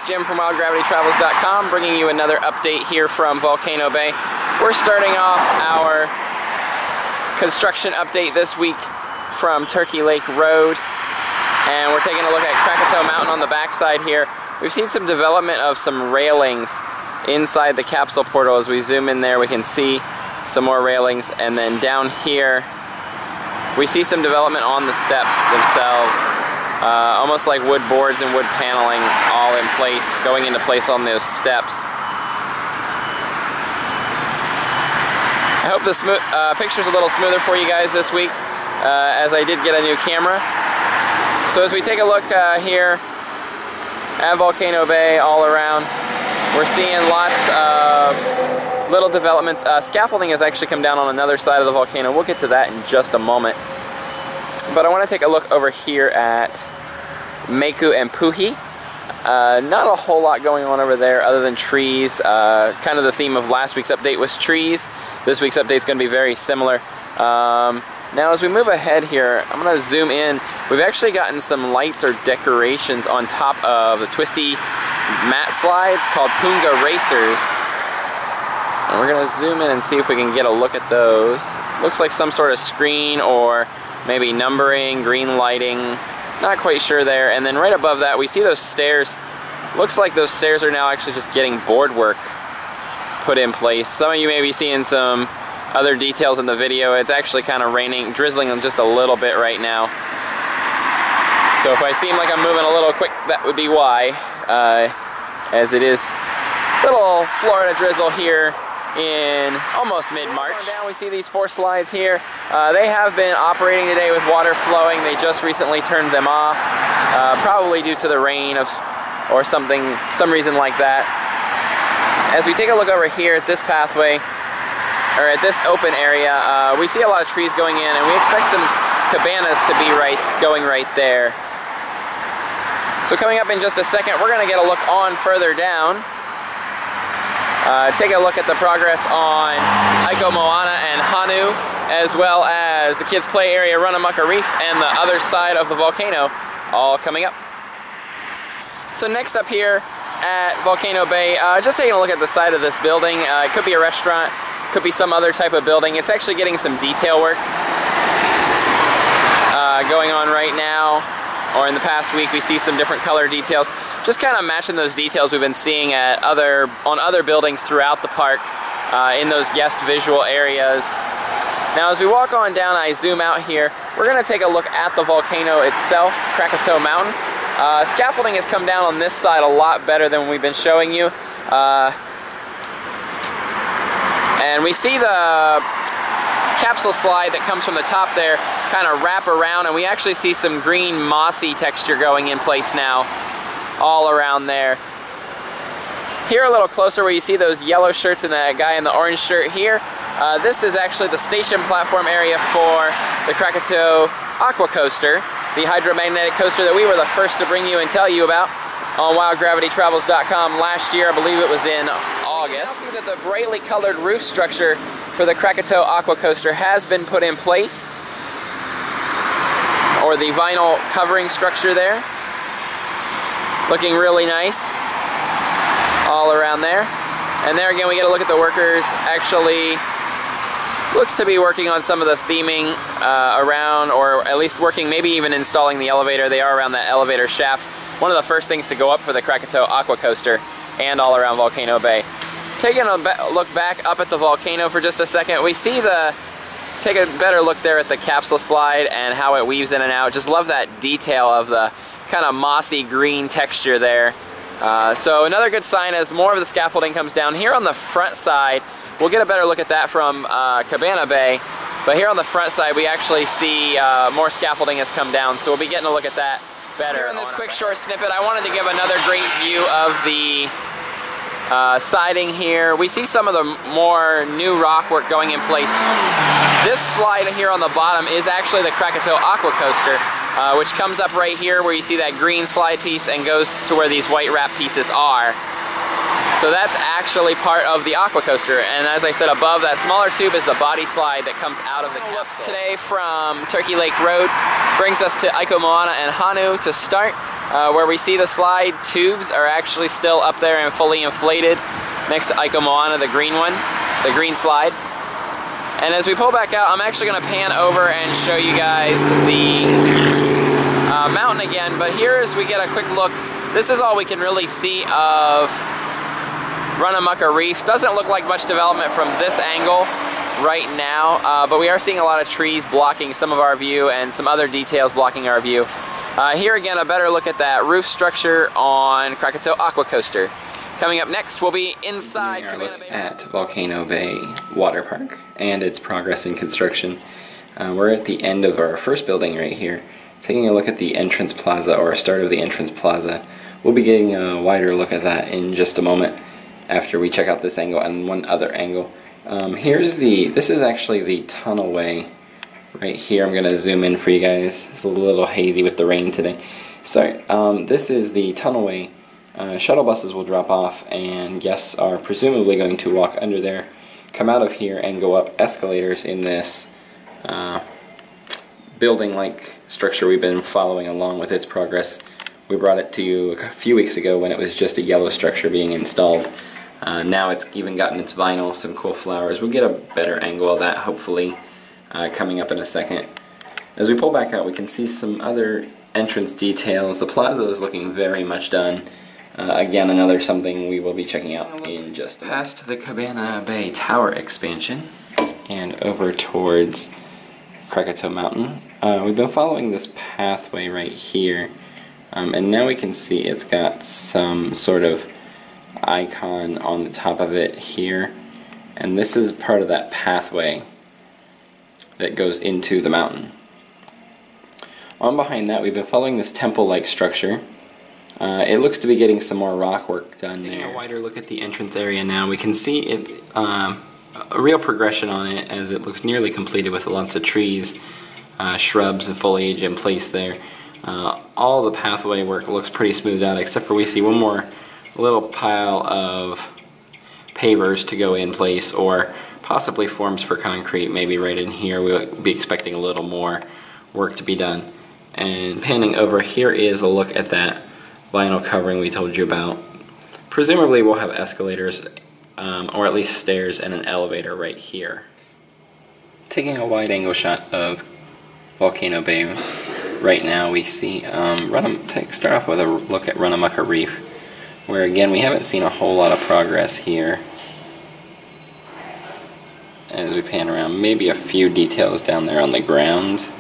Jim from WildGravityTravels.com, bringing you another update here from Volcano Bay. We're starting off our construction update this week from Turkey Lake Road, and we're taking a look at Krakatau Mountain on the backside here. We've seen some development of some railings inside the capsule portal. As we zoom in there, we can see some more railings, and then down here we see some development on the steps themselves. Almost like wood boards and wood paneling all in place, going into place on those steps. I hope the picture's a little smoother for you guys this week, as I did get a new camera. So as we take a look here at Volcano Bay all around, we're seeing lots of little developments. Scaffolding has actually come down on another side of the volcano. We'll get to that in just a moment. But I want to take a look over here at Meku and Puhi. Not a whole lot going on over there other than trees. Kind of the theme of last week's update was trees. This week's update is going to be very similar. Now as we move ahead here, I'm going to zoom in. We've actually gotten some lights or decorations on top of the twisty mat slides called Punga Racers. And we're going to zoom in and see if we can get a look at those. Looks like some sort of screen or maybe numbering, green lighting, not quite sure there. And then right above that we see those stairs. Looks like those stairs are now actually just getting board work put in place. Some of you may be seeing some other details in the video. It's actually kind of raining, drizzling them just a little bit right now. So if I seem like I'm moving a little quick, that would be why, as it is a little Florida drizzle here in almost mid-March. Down we see these 4 slides here. They have been operating today with water flowing. They just recently turned them off, probably due to the rain or some reason like that. As we take a look over here at this pathway, or at this open area, we see a lot of trees going in, and we expect some cabanas to be going right there. So coming up in just a second, we're going to get a look on further down. Take a look at the progress on Aiko Moana and Hanu, as well as the kids' play area, Runamaka Reef, and the other side of the volcano, all coming up. So next up here at Volcano Bay, just taking a look at the side of this building. It could be a restaurant, could be some other type of building. It's actually getting some detail work going on right now. Or in the past week, we see some different color details, just kind of matching those details we've been seeing at on other buildings throughout the park, in those guest visual areas. Now as we walk on down, I zoom out here, we're going to take a look at the volcano itself, Krakatau Mountain. Scaffolding has come down on this side a lot better than we've been showing you. And we see the capsule slide that comes from the top there kind of wrap around, and we actually see some green mossy texture going in place now all around there. Here a little closer where you see those yellow shirts and that guy in the orange shirt here, this is actually the station platform area for the Krakatau Aqua Coaster, the hydromagnetic coaster that we were the first to bring you and tell you about on WildGravityTravels.com last year. I believe it was in August. You see that the brightly colored roof structure for the Krakatau Aqua Coaster has been put in place, or the vinyl covering structure there. Looking really nice all around there. And there again we get a look at the workers. Actually looks to be working on some of the theming around, or at least working, maybe even installing the elevator. They are around that elevator shaft. One of the first things to go up for the Krakatau Aqua Coaster and all around Volcano Bay. Taking a look back up at the volcano for just a second, we see take a better look there at the capsule slide and how it weaves in and out. Just love that detail of the kind of mossy green texture there. So another good sign as more of the scaffolding comes down. Here on the front side, we'll get a better look at that from Cabana Bay, but here on the front side we actually see more scaffolding has come down, so we'll be getting a look at that better. Here in this quick short snippet, I wanted to give another great view of the siding here. We see some of the more new rock work going in place. This slide here on the bottom is actually the Krakatau Aqua Coaster, which comes up right here where you see that green slide piece and goes to where these white wrap pieces are. So that's actually part of the Aqua Coaster, and as I said above, that smaller tube is the body slide that comes out of the capsule. Today from Turkey Lake Road brings us to Aiko Moana and Hanu to start, where we see the slide tubes are actually still up there and fully inflated next to Aiko Moana, the green one, the green slide. And as we pull back out, I'm actually going to pan over and show you guys the mountain again, but here as we get a quick look, this is all we can really see of Runamukka Reef. Doesn't look like much development from this angle right now, but we are seeing a lot of trees blocking some of our view and some other details blocking our view. Here again, a better look at that roof structure on Krakatau Aqua Coaster. Coming up next, we'll be inside Look at Volcano Bay Water Park and its progress in construction. We're at the end of our first building right here, taking a look at the entrance plaza, or start of the entrance plaza. We'll be getting a wider look at that in just a moment after we check out this angle and one other angle. This is actually the tunnelway right here. I'm going to zoom in for you guys. It's a little hazy with the rain today. So this is the tunnelway. Shuttle buses will drop off and guests are presumably going to walk under there, come out of here and go up escalators in this building-like structure we've been following along with its progress. We brought it to you a few weeks ago when it was just a yellow structure being installed. Now it's even gotten its vinyl, some cool flowers. We'll get a better angle of that hopefully coming up in a second. As we pull back out, we can see some other entrance details. The plaza is looking very much done. Again, another something we will be checking out in just a moment. Past the Cabana Bay Tower expansion and over towards Krakatau Mountain. We've been following this pathway right here, and now we can see it's got some sort of icon on the top of it here, and this is part of that pathway that goes into the mountain. On behind that, we've been following this temple-like structure. It looks to be getting some more rock work done there. Taking a wider look at the entrance area now, we can see it, a real progression on it as it looks nearly completed with lots of trees, shrubs and foliage in place there. All the pathway work looks pretty smoothed out, except for we see one more little pile of pavers to go in place, or possibly forms for concrete maybe right in here. We'll be expecting a little more work to be done. And panning over, here is a look at that vinyl covering we told you about. Presumably we'll have escalators, or at least stairs and an elevator right here. Taking a wide angle shot of Volcano Bay right now, we see, start off with a look at Runamukka Reef, where again we haven't seen a whole lot of progress here. As we pan around, maybe a few details down there on the ground,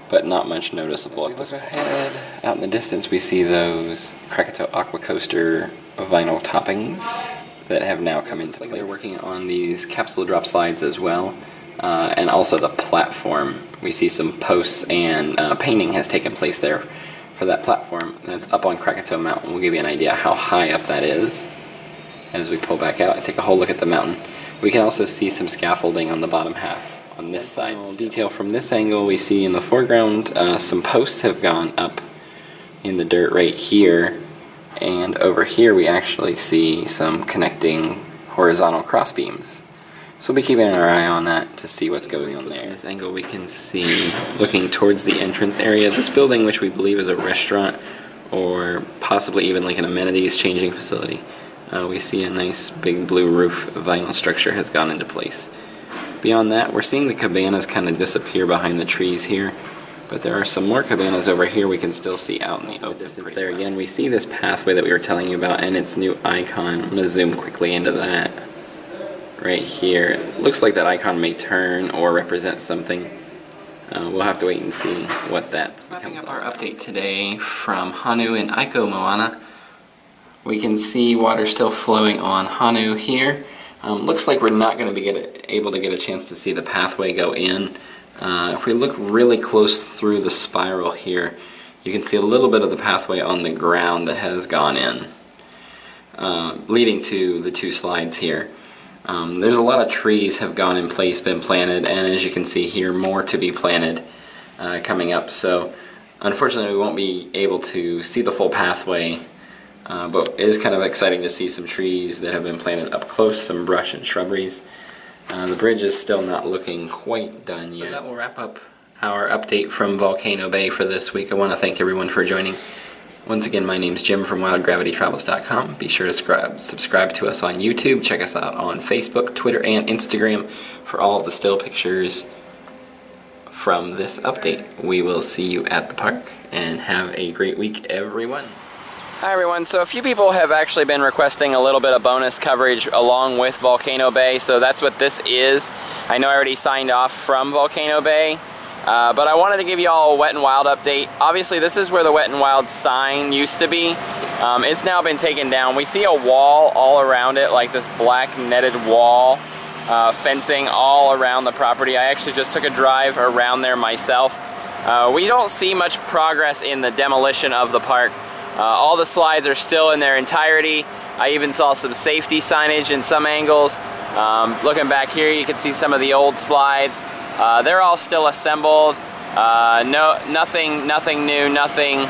but not much noticeable. As we look ahead, out in the distance we see those Krakatau Aqua Coaster vinyl toppings that have now come into place. They're working on these capsule drop slides as well, and also the platform. We see some posts and painting has taken place there for that platform. That's up on Krakatau Mountain. We'll give you an idea how high up that is as we pull back out and take a whole look at the mountain. We can also see some scaffolding on the bottom half. On this side, detail from this angle, we see in the foreground some posts have gone up in the dirt right here, and over here we actually see some connecting horizontal cross beams. So we'll be keeping our eye on that to see what's going on there. In this angle we can see, looking towards the entrance area, this building, which we believe is a restaurant or possibly even like an amenities changing facility. We see a nice big blue roof vinyl structure has gone into place. Beyond that, we're seeing the cabanas kind of disappear behind the trees here, but there are some more cabanas over here we can still see out in the open distance. There again, we see this pathway that we were telling you about and its new icon. I'm going to zoom quickly into that right here. It looks like that icon may turn or represent something. We'll have to wait and see what that becomes. Wrapping up our update today from Hanu and Aiko Moana. We can see water still flowing on Hanu here. Looks like we're not going to be able to get a chance to see the pathway go in. If we look really close through the spiral here, you can see a little bit of the pathway on the ground that has gone in, leading to the two slides here. There's a lot of trees have gone in place, been planted, and as you can see here, more to be planted coming up. So unfortunately we won't be able to see the full pathway But it is kind of exciting to see some trees that have been planted up close, some brush and shrubberies. The bridge is still not looking quite done yet. So that will wrap up our update from Volcano Bay for this week. I want to thank everyone for joining. Once again, my name's Jim from WildGravityTravels.com. Be sure to subscribe to us on YouTube. Check us out on Facebook, Twitter, and Instagram for all of the still pictures from this update. We will see you at the park, and have a great week, everyone. Hi everyone, so a few people have actually been requesting a little bit of bonus coverage along with Volcano Bay, so that's what this is. I know I already signed off from Volcano Bay, but I wanted to give you all a Wet n Wild update. Obviously this is where the Wet n Wild sign used to be. It's now been taken down. We see a wall all around it, like this black netted wall, fencing all around the property. I actually just took a drive around there myself. We don't see much progress in the demolition of the park. All the slides are still in their entirety. I even saw some safety signage in some angles. Looking back here, you can see some of the old slides. They're all still assembled. Nothing new, nothing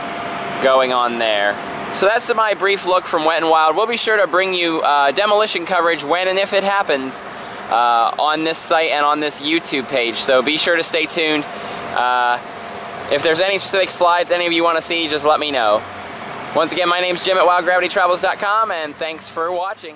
going on there. So that's my brief look from Wet n Wild. We'll be sure to bring you demolition coverage when and if it happens on this site and on this YouTube page. So be sure to stay tuned. If there's any specific slides any of you want to see, just let me know. Once again, my name's Jim at WildGravityTravels.com, and thanks for watching.